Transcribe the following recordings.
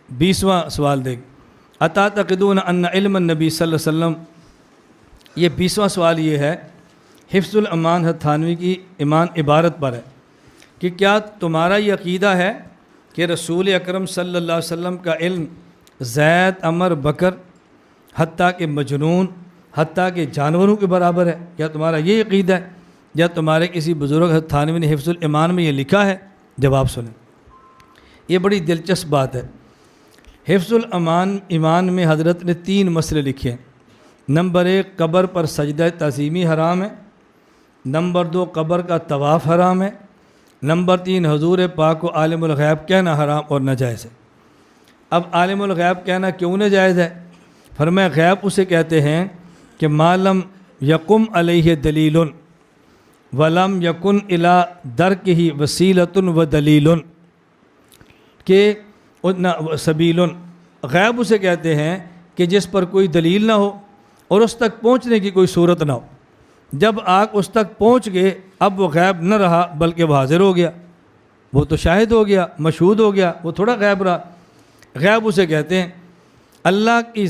20واں سوال دیکھ، اتعتقدون ان علم النبی صلی اللہ علیہ وسلم، یہ 20واں سوال یہ ہے، حفظ الامان حضرت تھانوی کی ایمان عبارت پر ہے کہ کیا تمہارا یہ عقیدہ ہے کہ رسول اکرم صلی اللہ علیہ وسلم کا علم زید، عمر، بکر، حتیٰ کہ مجنون، حتیٰ کہ جانوروں کے برابر ہے؟ کیا تمہارا یہ عقیدہ ہے یا تمہارے کسی بزرگ حضرت تھانوی نے حفظ الایمان میں یہ لکھا ہے؟ جواب سنیں، یہ بڑی دلچسپ بات ہے۔ حفظ ایمان میں حضرت نے 3 مسئلے لکھے ہیں۔ نمبر 1، قبر پر سجدہ تعظیمی حرام ہے۔ نمبر 2، قبر کا طواف حرام ہے۔ نمبر 3، حضور پاک کو عالم الغیب کہنا حرام اور ناجائز ہے۔ اب عالم الغیب کہنا کیوں ناجائز ہے؟ فرمایا غیب اسے کہتے ہیں کہ معلم یقم علیہ دلیل ولم یکن الی درکہ وسیلۃ و دلیل، کہ سبیل، غیب اسے کہتے ہیں کہ جس پر کوئی دلیل نہ ہو اور اس تک پہنچنے کی کوئی صورت نہ ہو۔ جب آپ اس تک پہنچ گئے اب وہ غیب نہ رہا بلکہ وہ حاضر ہو گیا، وہ تو شاہد ہو گیا، مشہود ہو گیا، وہ تھوڑا غیب رہا۔ غیب اسے کہتے ہیں اللہ کی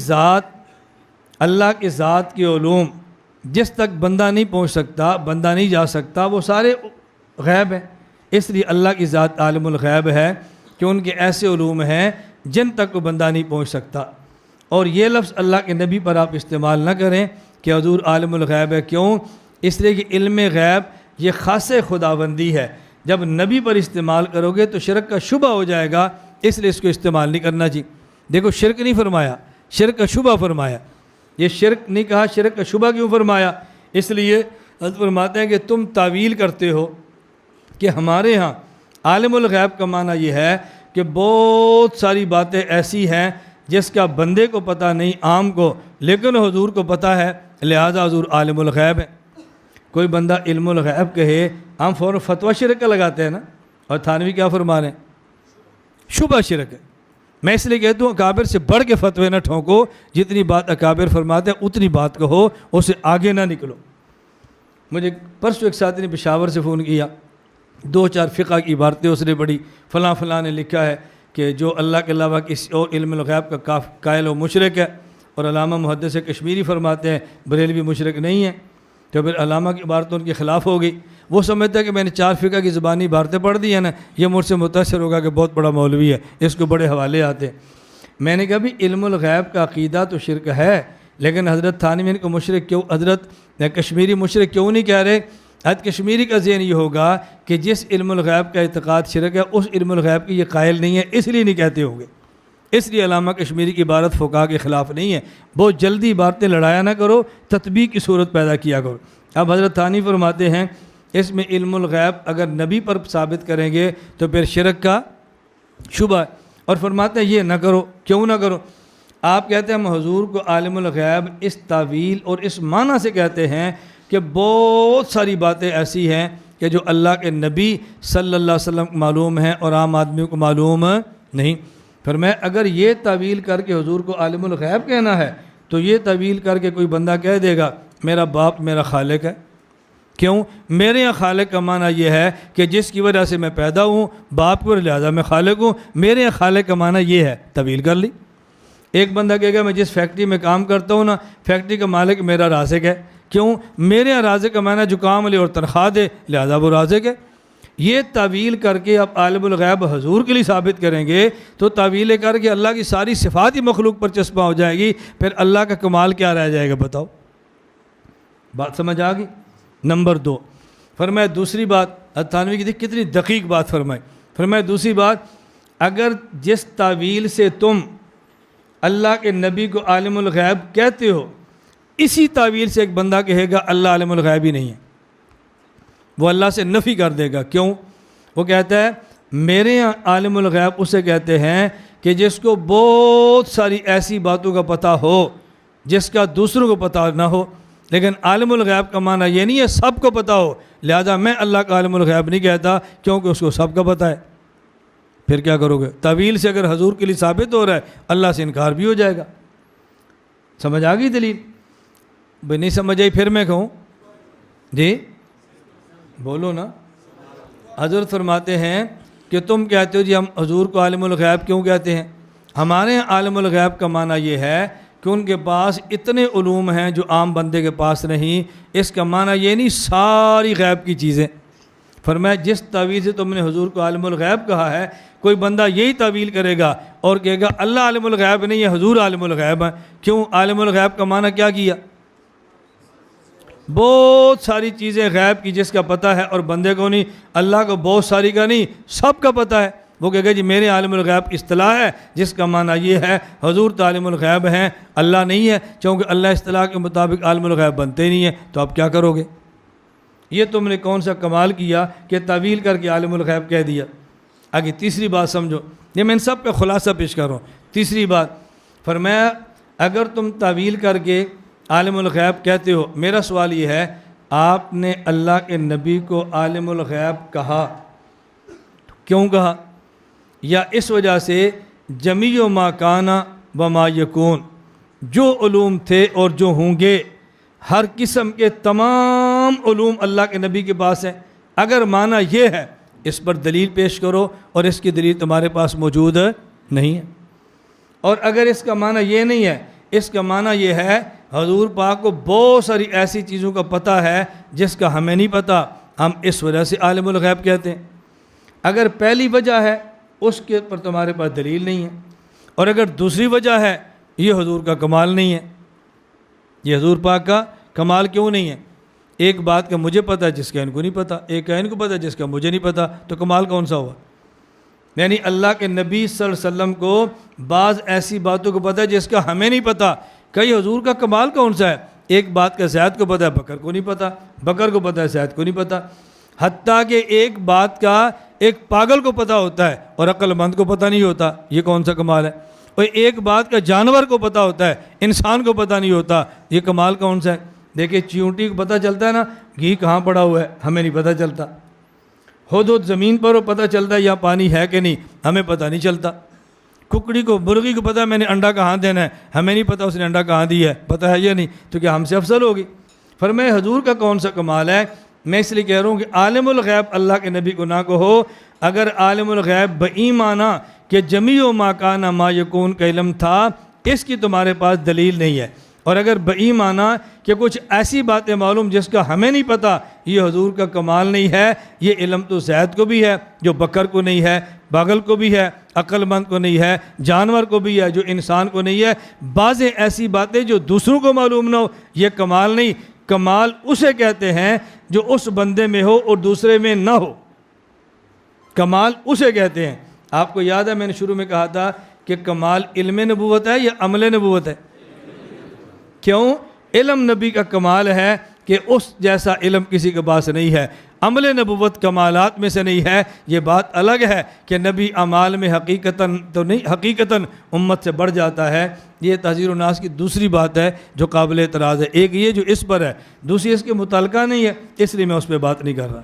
ذات کے علوم جس تک بندہ نہیں پہنچ سکتا، بندہ نہیں جا سکتا، وہ سارے غیب ہیں۔ اس لیے اللہ کی ذات عالم الغیب ہے کہ ان کے ایسے علوم ہیں جن تک وہ بندہ نہیں پہنچ سکتا۔ اور یہ لفظ اللہ کے نبی پر آپ استعمال نہ کریں کہ حضور عالم الغیب ہے۔ کیوں؟ اس لیے کہ علم غیب یہ خاص خداوندی ہے، جب نبی پر استعمال کرو گے تو شرک کا شبہ ہو جائے گا، اس لیے اس کو استعمال نہیں کرنا چاہیے۔ دیکھو شرک نہیں فرمایا، شرک کا شبہ فرمایا۔ یہ شرک نہیں کہا، شرک کا شبہ کیوں فرمایا؟ اس لیے حضرت فرماتے ہیں کہ تم تعویل کرتے ہو کہ ہمارے ہاں عالم الغیب کا معنی یہ ہے کہ بہت ساری باتیں ایسی ہیں جس کا بندے کو پتہ نہیں، عام کو، لیکن حضور کو پتہ ہے، لہذا حضور عالم الغیب ہے۔ کوئی بندہ علم الغیب کہے ہم فوراً فتویٰ شرک کا لگاتے ہیں نا، اور تھانوی کیا فرما رہے ہیں؟ شبہ شرک ہے۔ میں اس لیے کہتا ہوں اکابر سے بڑھ کے فتوے نہ ٹھونکو، جتنی بات اکابر فرماتے ہیں اتنی بات کہو، اسے آگے نہ نکلو۔ مجھے پرسوں ایک ساتھی نے پشاور سے فون کیا، 2-4 فقہ کی عبارتیں اس نے پڑھی، فلاں فلاں نے لکھا ہے کہ جو اللہ کے علاوہ کسی اور علم الغیب کا قائل و مشرک ہے، اور علامہ محدث کشمیری فرماتے ہیں بریلوی مشرک نہیں ہے، تو پھر علامہ کی عبارتوں ان کے خلاف ہو گئی۔ وہ سمجھتا ہے کہ میں نے 4 فقہ کی زبانی عبارتیں پڑھ دی ہیں نا، یہ مجھ سے متاثر ہوگا کہ بہت بڑا مولوی ہے، اس کو بڑے حوالے آتے ہیں۔ میں نے کہا بھی علم الغیب کا عقیدہ تو شرک ہے، لیکن حضرت تھانوی کو مشرک کیوں، حضرت کشمیری مشرک کیوں نہیں کہہ رہے؟ حضرت کشمیری کا ذہن یہ ہوگا کہ جس علم الغیب کا اعتقاد شرک ہے اس علم الغیب کی یہ قائل نہیں ہے، اس لیے نہیں کہتے ہوں گے۔ اس لیے علامہ کشمیری کی عبارت فقہا کے خلاف نہیں ہے۔ بہت جلدی عبارتیں لڑایا نہ کرو، تطبیق کی صورت پیدا کیا کرو۔ اب حضرت تھانوی فرماتے ہیں اس میں علم الغیب اگر نبی پر ثابت کریں گے تو پھر شرک کا شبہ ہے، اور فرماتے ہیں یہ نہ کرو۔ کیوں نہ کرو؟ آپ کہتے ہیں ہم حضور کو عالم الغیب اس تعویل اور اس معنی سے کہتے ہیں کہ بہت ساری باتیں ایسی ہیں کہ جو اللہ کے نبی صلی اللہ علیہ وسلم کو معلوم ہیں اور عام آدمیوں کو معلوم نہیں۔ پھر میں اگر یہ تعویل کر کے حضور کو عالم الغیب کہنا ہے تو یہ تعویل کر کے کوئی بندہ کہہ دے گا میرا باپ میرا خالق ہے۔ کیوں؟ میرے یہاں خالق کا معنی یہ ہے کہ جس کی وجہ سے میں پیدا ہوں، باپ کو، لہٰذا میں خالق ہوں۔ میرے یہاں خالق کا معنی یہ ہے، تعویل کر لی۔ ایک بندہ کہے گا میں جس فیکٹری میں کام کرتا ہوں نا، فیکٹری کا مالک میرا رازق ہے۔ کیوں؟ میرے یہاں رازق کا معنی جو کام لے اور تنخواہ دے، لہٰذا وہ رازق ہے۔ یہ تعویل کر کے آپ عالم الغیب حضور کے لیے ثابت کریں گے تو تعویلیں کر کے اللہ کی ساری صفات ہی مخلوق پر چسپاں ہو جائے گی، پھر اللہ کا کمال کیا رہ جائے گا؟ بتاؤ، بات سمجھ آ گئی؟ نمبر 2 فرمایا دوسری بات، تھانوی کی کتنی دقیق بات فرمائی۔ فرمایا دوسری بات، اگر جس تعویل سے تم اللہ کے نبی کو عالم الغیب کہتے ہو، اسی تعویل سے ایک بندہ کہے گا اللہ عالم الغیب ہی نہیں ہے، وہ اللہ سے نفی کر دے گا۔ کیوں؟ وہ کہتا ہے میرے یہاں عالم الغیب اسے کہتے ہیں کہ جس کو بہت ساری ایسی باتوں کا پتہ ہو جس کا دوسروں کو پتہ نہ ہو، لیکن عالم الغیب کا معنی یہ نہیں ہے سب کو پتہ ہو، لہذا میں اللہ کا عالم الغیب نہیں کہتا کیونکہ اس کو سب کا پتہ ہے۔ پھر کیا کرو گے؟ تعویل سے اگر حضور کے لیے ثابت ہو رہا ہے، اللہ سے انکار بھی ہو جائے گا۔ سمجھ آ گئی دلیل؟ بھائی نہیں سمجھ آئی پھر میں کہوں؟ جی بولو نا۔ حضرت فرماتے ہیں کہ تم کہتے ہو جی ہم حضور کو عالم الغیب کیوں کہتے ہیں؟ ہمارے عالم الغیب کا معنی یہ ہے کہ ان کے پاس اتنے علوم ہیں جو عام بندے کے پاس نہیں۔ اس کا معنی یہ نہیں ساری غیب کی چیزیں۔ فرمایا جس تعویل سے تم نے حضور کو عالم الغیب کہا ہے، کوئی بندہ یہی تعویل کرے گا اور کہے گا اللہ عالم الغیب نہیں ہے، حضور عالم الغیب ہے۔ کیوں؟ عالم الغیب کا معنی کیا کیا؟ بہت ساری چیزیں غیب کی جس کا پتہ ہے اور بندے کو نہیں۔ اللہ کو بہت ساری کا نہیں، سب کا پتہ ہے۔ وہ کہے گا جی میرے عالم الغیب اصطلاح ہے جس کا معنی یہ ہے حضور تو عالم الغیب ہیں، اللہ نہیں ہے، چونکہ اللہ اصطلاح کے مطابق عالم الغیب بنتے ہی نہیں ہیں، تو آپ کیا کرو گے؟ یہ تم نے کون سا کمال کیا کہ تعویل کر کے عالم الغیب کہہ دیا۔ آگے تیسری بات سمجھو، یہ میں ان سب کا خلاصہ پیش کر رہا ہوں۔ تیسری بات فرمایا اگر تم تعویل کر کے عالم الغیب کہتے ہو، میرا سوال یہ ہے آپ نے اللہ کے نبی کو عالم الغیب کہا، کیوں کہا؟ یا اس وجہ سے جمیع ما کان و ما یکون، جو علوم تھے اور جو ہوں گے، ہر قسم کے تمام علوم اللہ کے نبی کے پاس ہیں۔ اگر معنی یہ ہے اس پر دلیل پیش کرو، اور اس کی دلیل تمہارے پاس موجود نہیں ہے۔ اور اگر اس کا معنی یہ نہیں ہے، اس کا معنی یہ ہے حضور پاک کو بہت ساری ایسی چیزوں کا پتہ ہے جس کا ہمیں نہیں پتہ، ہم اس وجہ سے عالم الغیب کہتے ہیں۔ اگر پہلی وجہ ہے اس کے پر تمہارے پاس دلیل نہیں ہے، اور اگر دوسری وجہ ہے یہ حضور کا کمال نہیں ہے۔ یہ حضور پاک کا کمال کیوں نہیں ہے؟ ایک بات کا مجھے پتہ ہے جس کا ان کو نہیں پتہ، ایک کا ان کو پتہ ہے جس کا مجھے نہیں پتہ، تو کمال کون سا ہوا؟ یعنی اللہ کے نبی صلی اللہ علیہ وسلم کو بعض ایسی باتوں کو پتہ ہے جس کا ہمیں نہیں پتہ۔ کئی حضور کا کمال کون سا ہے؟ ایک بات کا زید کو پتہ ہے بکر کو نہیں پتہ، بکر کو پتہ ہے زید کو نہیں پتہ۔ حتیٰ کہ ایک بات کا ایک پاگل کو پتہ ہوتا ہے اور عقل مند کو پتہ نہیں ہوتا، یہ کون سا کمال ہے؟ اور ایک بات کا جانور کو پتہ ہوتا ہے، انسان کو پتہ نہیں ہوتا، یہ کمال کون سا ہے؟ دیکھیں چیونٹی کو پتہ چلتا ہے نا گھی کہاں پڑا ہوا ہے، ہمیں نہیں پتہ چلتا۔ ہدہد زمین پر ہو پتہ چلتا ہے یہاں پانی ہے کہ نہیں، ہمیں پتہ نہیں چلتا۔ ککڑی کو مرغی کو پتہ ہے میں نے انڈا کہاں دینا ہے، ہمیں نہیں پتہ اس نے انڈا کہاں دیا ہے، پتہ ہے یا نہیں، تو کیا ہم سے افضل ہوگی؟ فرمایا حضور کا کون سا کمال ہے؟ میں اس لیے کہہ رہا ہوں کہ عالم الغیب اللہ کے نبی کو نہ کہو۔ اگر عالم الغیب بایمانہ کہ جمیع ما کان ما یکون کا علم تھا، اس کی تمہارے پاس دلیل نہیں ہے، اور اگر بایمانہ کہ کچھ ایسی باتیں معلوم جس کا ہمیں نہیں پتہ، یہ حضور کا کمال نہیں ہے۔ یہ علم تو زید کو بھی ہے جو بکر کو نہیں ہے، پاگل کو بھی ہے، عقل مند کو نہیں ہے، جانور کو بھی ہے جو انسان کو نہیں ہے۔ بعض ایسی باتیں جو دوسروں کو معلوم نہ ہو، یہ کمال نہیں۔ کمال اسے کہتے ہیں جو اس بندے میں ہو اور دوسرے میں نہ ہو، کمال اسے کہتے ہیں۔ آپ کو یاد ہے میں نے شروع میں کہا تھا کہ کمال علم نبوت ہے یا عمل نبوت ہے؟ کیوں؟ علم نبی کا کمال ہے کہ اس جیسا علم کسی کے پاس نہیں ہے، عمل نبوت کمالات میں سے نہیں ہے۔ یہ بات الگ ہے کہ نبی اعمال میں حقیقتاً تو نہیں، حقیقتاً امت سے بڑھ جاتا ہے۔ یہ تحذیر الناس کی دوسری بات ہے جو قابل اعتراض ہے۔ ایک یہ جو اس پر ہے، دوسری اس کے متعلقہ نہیں ہے، اس لیے میں اس پہ بات نہیں کر رہا۔